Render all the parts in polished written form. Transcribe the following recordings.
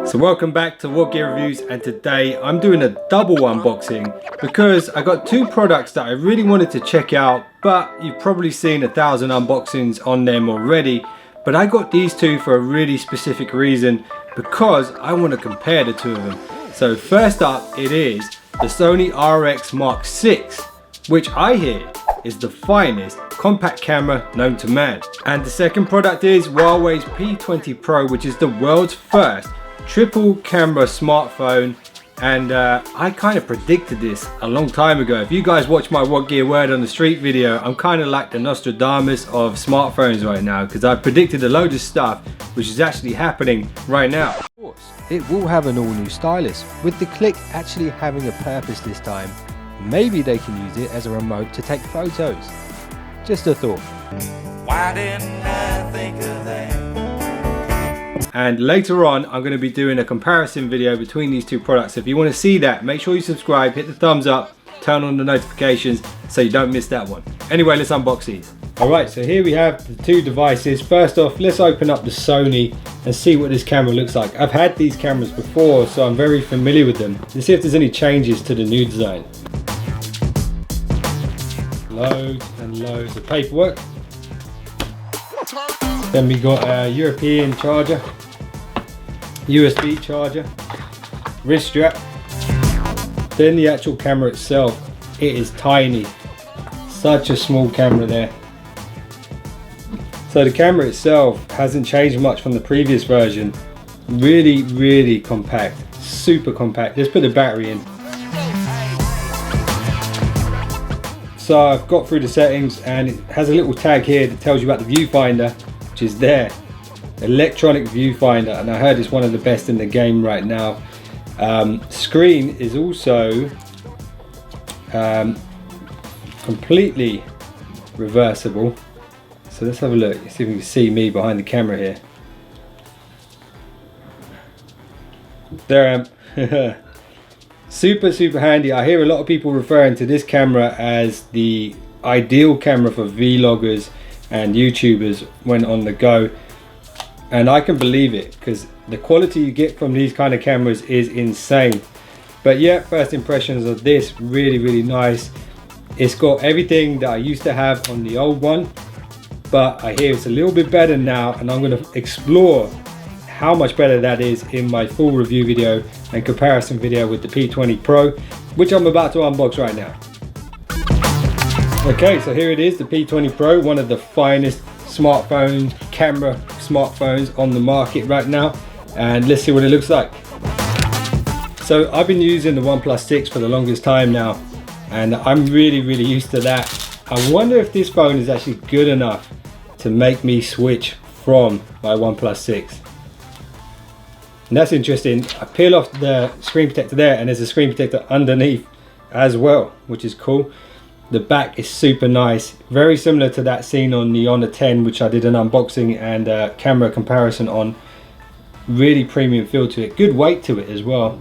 So welcome back to What Gear Reviews, and today I'm doing a double unboxing because I got two products that I really wanted to check out, but you've probably seen 1,000 unboxings on them already. But I got these two for a really specific reason, because I want to compare the two of them. So first up, it is the Sony RX Mark VI, which I hear is the finest compact camera known to man. And the second product is Huawei's P20 Pro, which is the world's first triple camera smartphone. And I kind of predicted this a long time ago. If you guys watch my What Gear Word on the Street video, I'm kind of like the Nostradamus of smartphones right now, because I predicted a load of stuff which is actually happening right now. Of course, it will have an all-new stylus, with the click actually having a purpose this time. Maybe they can use it as a remote to take photos. Just a thought. Why didn't I think of that? And later on, I'm going to be doing a comparison video between these two products. If you want to see that, make sure you subscribe, hit the thumbs up, turn on the notifications so you don't miss that one. Anyway, let's unbox these. Alright, so here we have the two devices. First off, let's open up the Sony and see what this camera looks like. I've had these cameras before, so I'm very familiar with them. Let's see if there's any changes to the new design. Loads and loads of paperwork. Then we got a European charger, USB charger, wrist strap. Then the actual camera itself, it is tiny. Such a small camera there. So the camera itself hasn't changed much from the previous version. Really compact, super compact. Let's put the battery in. So I've got through the settings, and it has a little tag here that tells you about the viewfinder, which is there. Electronic viewfinder, and I heard it's one of the best in the game right now. Screen is also completely reversible. So let's have a look, see if we can see me behind the camera here. There I am. Super handy. I hear a lot of people referring to this camera as the ideal camera for vloggers and YouTubers when on the go, and I can believe it, because the quality you get from these kind of cameras is insane. But yeah, first impressions of this, really nice. It's got everything that I used to have on the old one, but I hear it's a little bit better now, and I'm going to explore how much better that is in my full review video and comparison video with the P20 Pro, which I'm about to unbox right now. Okay, so here it is, the P20 Pro, one of the finest camera smartphones on the market right now, and let's see what it looks like. So I've been using the OnePlus 6 for the longest time now, and I'm really used to that. I wonder if this phone is actually good enough to make me switch from my OnePlus 6. And that's interesting. I peel off the screen protector there, and there's a screen protector underneath as well, which is cool. The back is super nice, very similar to that seen on the Honor 10, which I did an unboxing and camera comparison on. Really premium feel to it, good weight to it as well.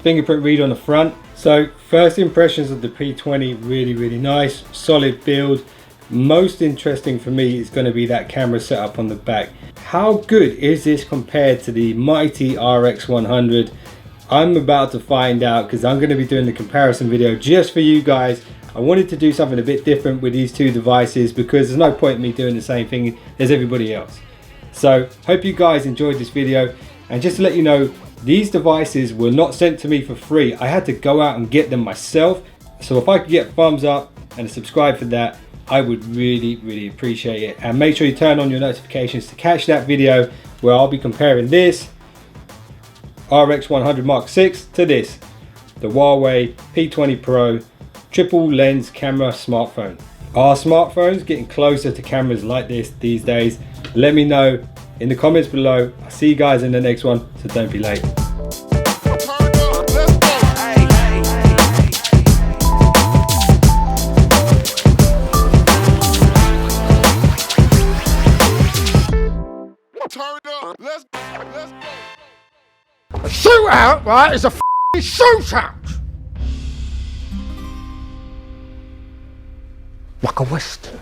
Fingerprint reader on the front. So first impressions of the P20, really nice, solid build. Most interesting for me is going to be that camera setup on the back. How good is this compared to the mighty RX100? I'm about to find out, because I'm going to be doing the comparison video just for you guys. I wanted to do something a bit different with these two devices, because there's no point in me doing the same thing as everybody else. So hope you guys enjoyed this video, and just to let you know, these devices were not sent to me for free. I had to go out and get them myself. So if I could get a thumbs up and a subscribe for that, I would really appreciate it. And make sure you turn on your notifications to catch that video where I'll be comparing this RX100 Mark VI to this, the Huawei P20 Pro triple lens camera smartphone. Are smartphones getting closer to cameras like this these days? Let me know in the comments below. I'll see you guys in the next one, so don't be late. A shootout, right, is a shootout! Like a Western.